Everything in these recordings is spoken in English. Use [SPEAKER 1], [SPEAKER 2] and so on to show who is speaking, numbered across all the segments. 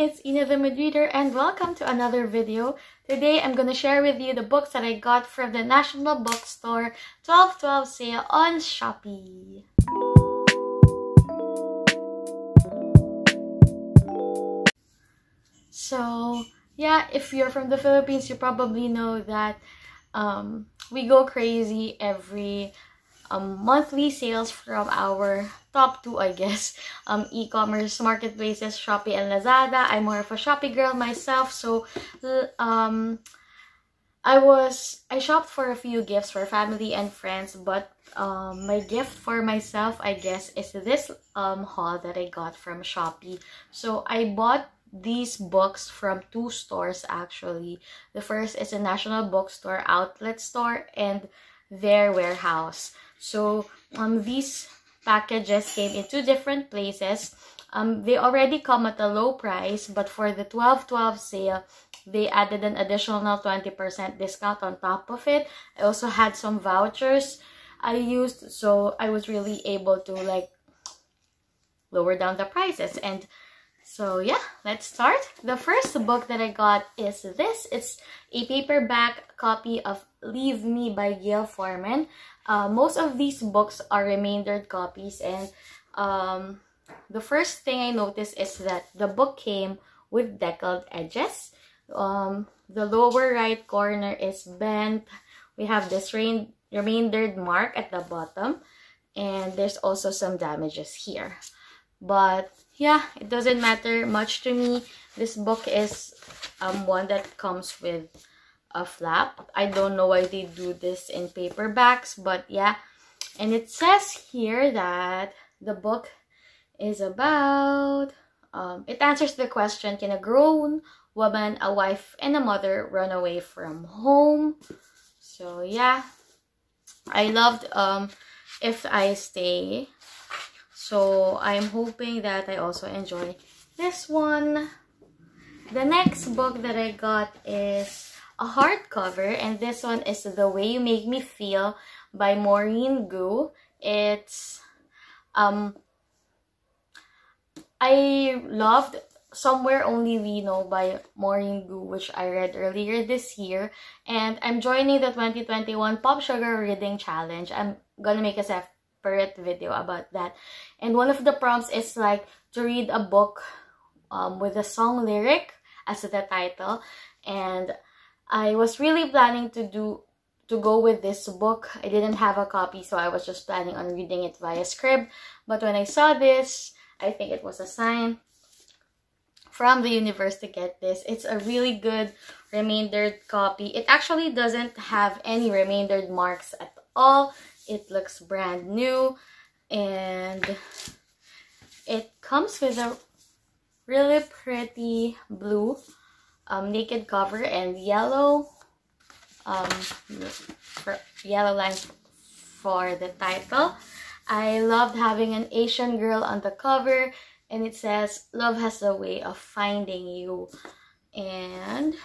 [SPEAKER 1] it's Ina the Mood Reader and welcome to another video. Today I'm going to share with you the books that I got from the National Bookstore 12/12 sale on Shopee. So yeah, if you're from the Philippines, you probably know that we go crazy every monthly sales from our top two, I guess, e-commerce marketplaces, Shopee and Lazada. I'm more of a Shopee girl myself, so I shopped for a few gifts for family and friends, but my gift for myself, I guess, is this haul that I got from Shopee. So I bought these books from two stores actually. The first is a National Bookstore outlet store and their warehouse. So these packages came in two different places. They already come at a low price, but for the 12/12 sale, they added an additional 20% discount on top of it. I also had some vouchers I used, so I was really able to like lower down the prices. And so yeah, let's start. The first book that I got is this. It's a paperback copy of Leave Me by Gail Forman. Most of these books are remaindered copies, and the first thing I noticed is that the book came with deckled edges. The lower right corner is bent. We have this remaindered mark at the bottom, and there's also some damages here. But yeah, it doesn't matter much to me. This book is one that comes with a flap. I don't know why they do this in paperbacks, but yeah. And it says here that the book is about it answers the question, can a grown woman, a wife, and a mother run away from home? So yeah, I loved If I Stay. So I'm hoping that I also enjoy this one. The next book that I got is a hardcover, and this one is The Way You Make Me Feel by Maureen Gu. It's I loved Somewhere Only We Know by Maureen Gu, which I read earlier this year, and I'm joining the 2021 Pop Sugar Reading Challenge. I'm gonna make a separate video about that, and one of the prompts is like to read a book with a song lyric as the title, and I was really planning to go with this book. I didn't have a copy, so I was just planning on reading it via Scrib, but when I saw this, I think it was a sign from the universe to get this. It's a really good remaindered copy. It actually doesn't have any remaindered marks at all. It looks brand new, and it comes with a really pretty blue naked cover and yellow lines for the title. I loved having an Asian girl on the cover, and it says love has a way of finding you. And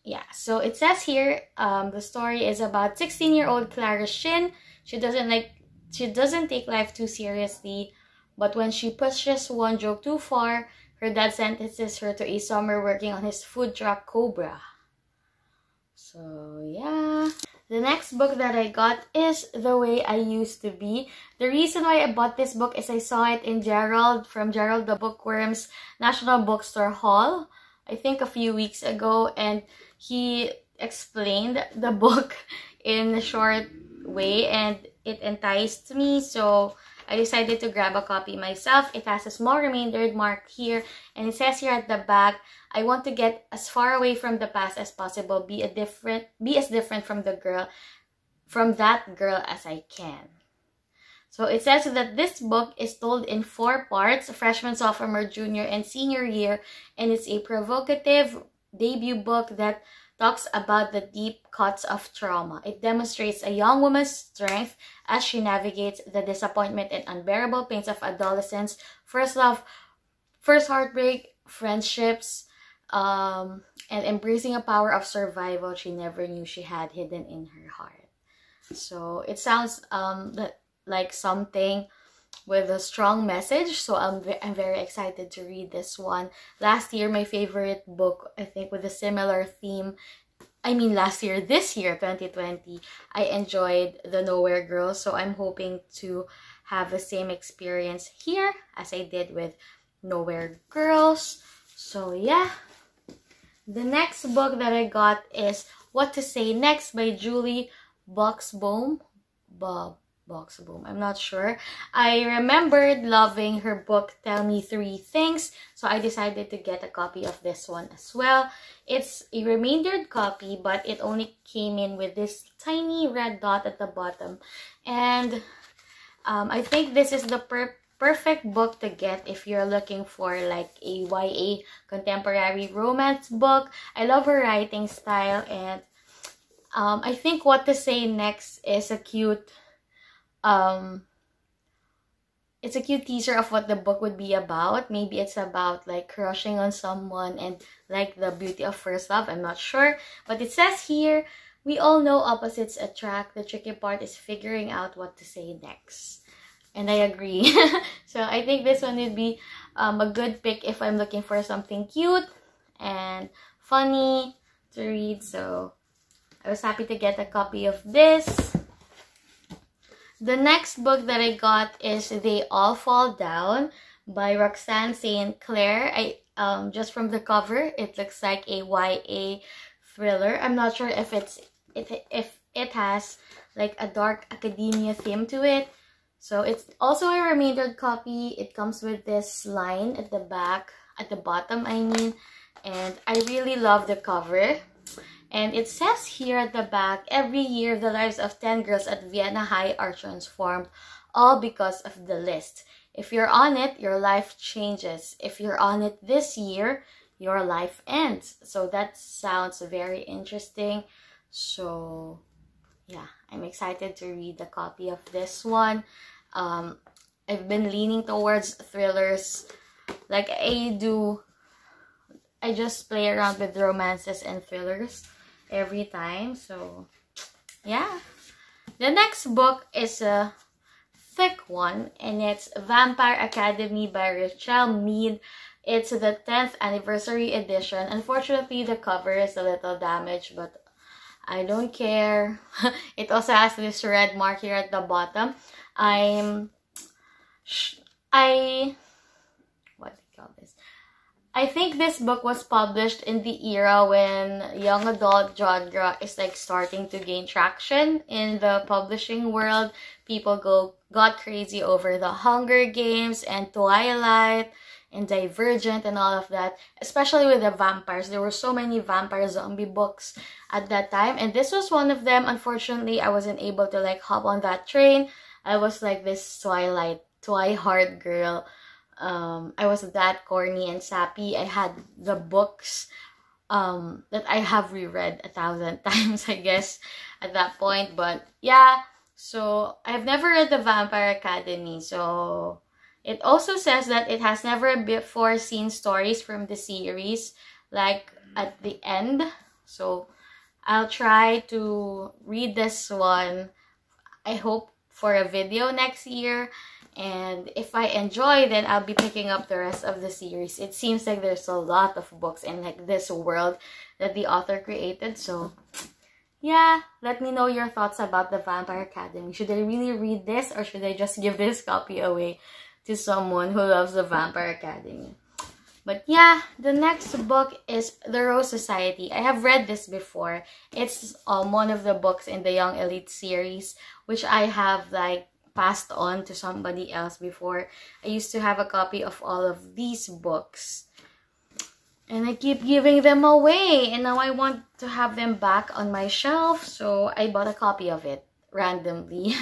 [SPEAKER 1] yeah, so it says here the story is about 16-year-old Clara Shin. She doesn't take life too seriously, but when she pushes one joke too far, her dad sentences her to a summer working on his food truck Cobra. So yeah. The next book that I got is The Way I Used to Be. The reason why I bought this book is I saw it in from Gerald the Bookworm's National Bookstore haul, I think a few weeks ago, and he explained the book in a short way, and it enticed me, so I decided to grab a copy myself. It has a small remaindered mark here, and it says here at the back, I want to get as far away from the past as possible, be as different from that girl as I can. So it says that this book is told in 4 parts, freshman, sophomore, junior, and senior year, and it's a provocative debut book that talks about the deep cuts of trauma. It demonstrates a young woman's strength as she navigates the disappointment and unbearable pains of adolescence, first love, first heartbreak, friendships, and embracing a power of survival she never knew she had hidden in her heart. So it sounds like something with a strong message. So I'm very excited to read this one. Last year, my favorite book, I think with a similar theme, this year, 2020, I enjoyed The Nowhere Girl. So I'm hoping to have the same experience here as I did with Nowhere Girls. So yeah. The next book that I got is What to Say Next by Julie Boxbaum. Boxbaum, I'm not sure. I remembered loving her book Tell Me Three Things, so I decided to get a copy of this one as well. It's a remaindered copy, but it only came in with this tiny red dot at the bottom. And I think this is the perfect book to get if you're looking for like a YA contemporary romance book. I love her writing style, and I think What to Say Next is a cute it's a cute teaser of what the book would be about. Maybe it's about like crushing on someone and like the beauty of first love. I'm not sure, but it says here, we all know opposites attract. The tricky part is figuring out what to say next. And I agree. So I think this one would be a good pick if I'm looking for something cute and funny to read. So I was happy to get a copy of this. The next book that I got is They All Fall Down by Roxanne St. Clair. Just from the cover, it looks like a YA thriller. I'm not sure if it has like a dark academia theme to it. So it's also a remaindered copy. It comes with this line at the back, at the bottom I mean. And I really love the cover. And it says here at the back, every year the lives of 10 girls at Vienna High are transformed, all because of the list. If you're on it, your life changes. If you're on it this year, your life ends. So that sounds very interesting. So yeah, I'm excited to read the copy of this one. I've been leaning towards thrillers. Like I just play around with romances and thrillers every time. So yeah. The next book is a thick one, and it's Vampire Academy by Rachel Mead. It's the 10th anniversary edition. Unfortunately, the cover is a little damaged, but I don't care. It also has this red mark here at the bottom. What do you call this? I think this book was published in the era when young adult genre is like starting to gain traction in the publishing world. People got crazy over the Hunger Games and Twilight and Divergent and all of that, especially with the vampires. There were so many vampire zombie books at that time, and this was one of them. Unfortunately, I wasn't able to like hop on that train. I was like this Twihard girl. I was that corny and sappy. I had the books that I have reread 1,000 times, I guess, at that point. But yeah, so I've never read the Vampire Academy. So it also says that it has never before seen stories from the series, like at the end. So I'll try to read this one, I hope, for a video next year. And if I enjoy, then I'll be picking up the rest of the series. It seems like there's a lot of books in like this world that the author created. So yeah, let me know your thoughts about the Vampire Academy. Should I really read this, or should I just give this copy away to someone who loves the Vampire Academy? But yeah, the next book is The Rose Society. I have read this before. It's one of the books in the Young Elite series, which I have like passed on to somebody else before. I used to have a copy of all of these books, and I keep giving them away, and now I want to have them back on my shelf. So I bought a copy of it randomly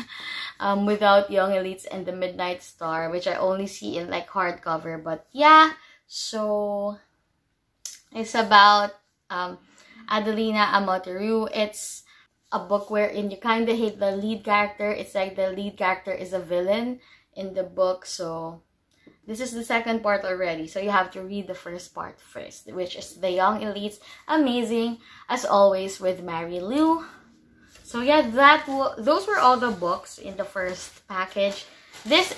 [SPEAKER 1] without Young Elites and the Midnight Star, which I only see in like hardcover. But yeah, so it's about Adelina Amoteru. It's a book wherein you kind of hate the lead character. It's like the lead character is a villain in the book. So this is the second part already. So you have to read the first part first, which is The Young Elites. Amazing, as always, with Mary Lou. So yeah, those were all the books in the first package. This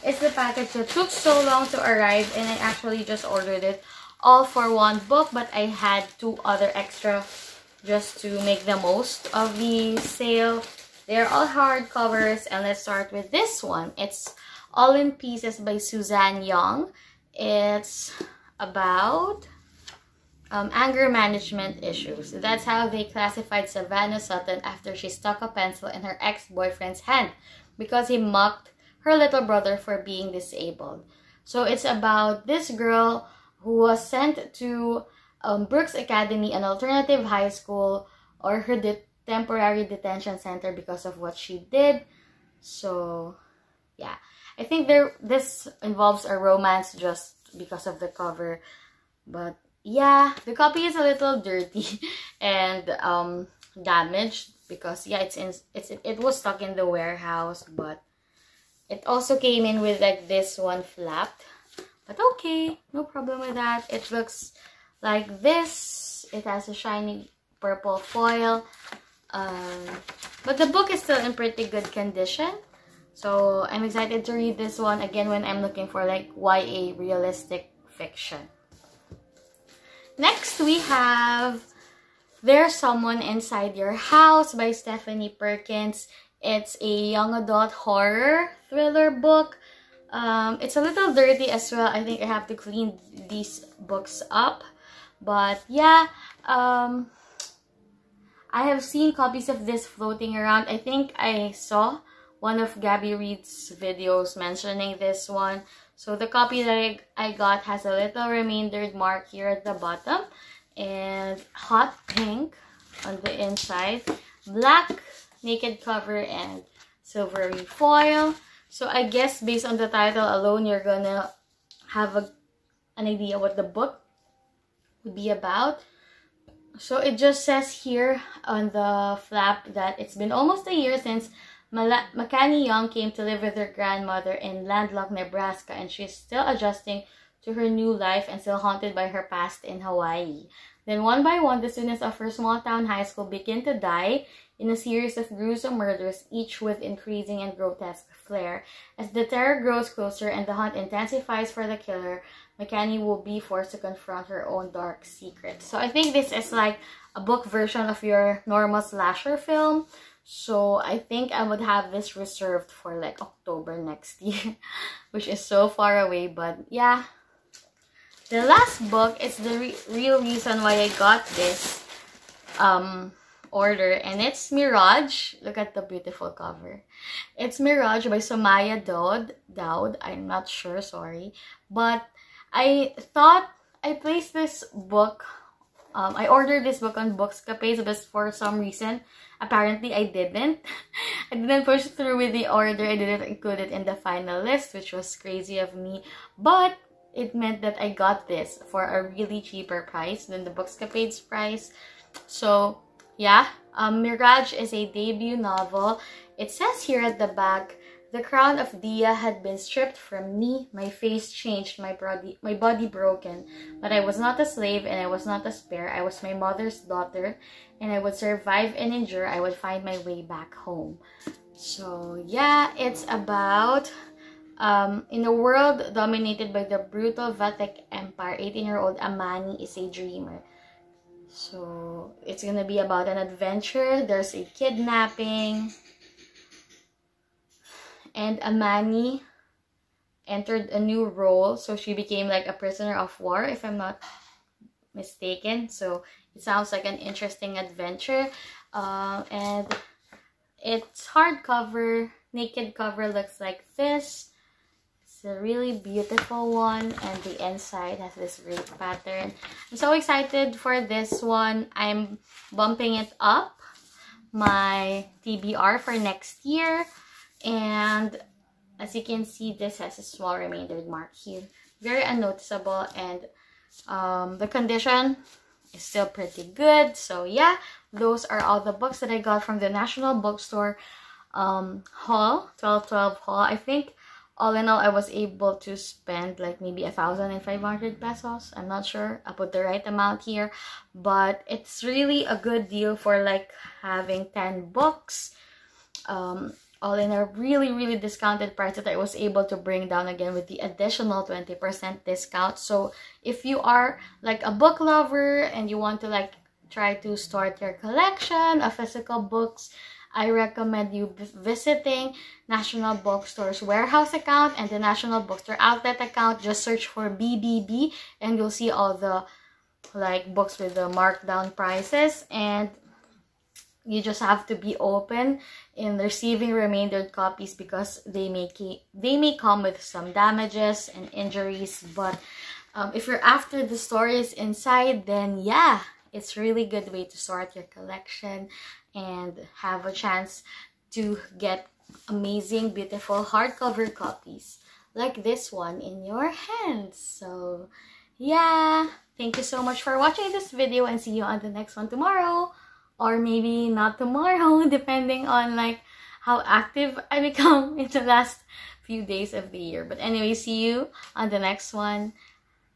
[SPEAKER 1] It's the package that took so long to arrive, and I actually just ordered it all for one book, but I had 2 other extra just to make the most of the sale. They're all hardcovers, and let's start with this one. It's All in Pieces by Suzanne Young. It's about anger management issues. That's how they classified Savannah Sutton after she stuck a pencil in her ex-boyfriend's hand because he mocked her little brother for being disabled. So it's about this girl who was sent to Brooks Academy, an alternative high school, or her temporary detention center because of what she did. So yeah, I think this involves a romance just because of the cover, but yeah, the copy is a little dirty and damaged because yeah, it was stuck in the warehouse, but it also came in with like this one flapped. But okay, no problem with that. It looks like this. It has a shiny purple foil. But the book is still in pretty good condition. So I'm excited to read this one again when I'm looking for like YA realistic fiction. Next we have There's Someone Inside Your House by Stephanie Perkins. It's a young adult horror thriller book. It's a little dirty as well. I think I have to clean these books up. But yeah, I have seen copies of this floating around. I think I saw one of Gabby Reed's videos mentioning this one. So the copy that I got has a little remaindered mark here at the bottom. And hot pink on the inside. Black naked cover and silvery foil. So I guess based on the title alone, you're gonna have an idea what the book would be about. So it just says here on the flap that it's been almost a year since Makani Young came to live with her grandmother in landlocked Nebraska, and she's still adjusting to her new life and still haunted by her past in Hawaii. Then one by one, the students of her small-town high school begin to die in a series of gruesome murders, each with increasing and grotesque flair. As the terror grows closer and the hunt intensifies for the killer, Makani will be forced to confront her own dark secrets. So I think this is like a book version of your normal slasher film. So I think I would have this reserved for like October next year, which is so far away, but yeah. The last book is the real reason why I got this order, and it's Mirage. Look at the beautiful cover. It's Mirage by Somaya Dowd. I'm not sure, sorry. But I thought I placed this book, I ordered this book on Bookscape, but for some reason, apparently I didn't. I didn't push through with the order. I didn't include it in the final list, which was crazy of me. But it meant that I got this for a really cheaper price than the Bookscape's price. So yeah, Mirage is a debut novel. It says here at the back, the crown of Dia had been stripped from me, my face changed, my body broken. But I was not a slave and I was not a spare. I was my mother's daughter, and I would survive and endure. I would find my way back home. So yeah, it's about in a world dominated by the brutal Vatek Empire, 18-year-old Amani is a dreamer. So it's gonna be about an adventure. There's a kidnapping, and Amani entered a new role, so she became like a prisoner of war, if I'm not mistaken. So it sounds like an interesting adventure. And it's hardcover. Naked cover looks like this. It's a really beautiful one, and the inside has this great pattern. I'm so excited for this one. I'm bumping it up my TBR for next year. And as you can see, this has a small remaindered mark here. Very unnoticeable, and the condition is still pretty good. So yeah, those are all the books that I got from the National Bookstore haul, 12/12 haul. I think all in all, I was able to spend like maybe 1,500 pesos. I'm not sure. I'll put the right amount here. But it's really a good deal for like having 10 books. all in a really discounted price that I was able to bring down again with the additional 20% discount. So if you are like a book lover and you want to like try to start your collection of physical books, I recommend you visiting National Bookstore's warehouse account and the National Bookstore outlet account. Just search for BBB and you'll see all the like books with the markdown prices, and you just have to be open in receiving remainder copies because they may come with some damages and injuries. But if you're after the stories inside, then yeah, it's really good way to start your collection and have a chance to get amazing, beautiful hardcover copies like this one in your hands. So yeah, thank you so much for watching this video, and see you on the next one tomorrow, or maybe not tomorrow, depending on like how active I become in the last few days of the year. But anyway, see you on the next one.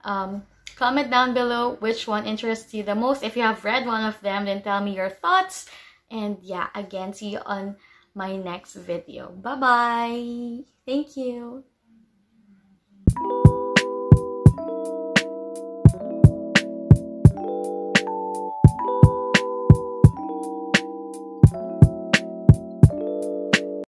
[SPEAKER 1] Comment down below which one interests you the most. If you have read one of them, then tell me your thoughts. And yeah, again, see you on my next video. Bye bye. Thank you.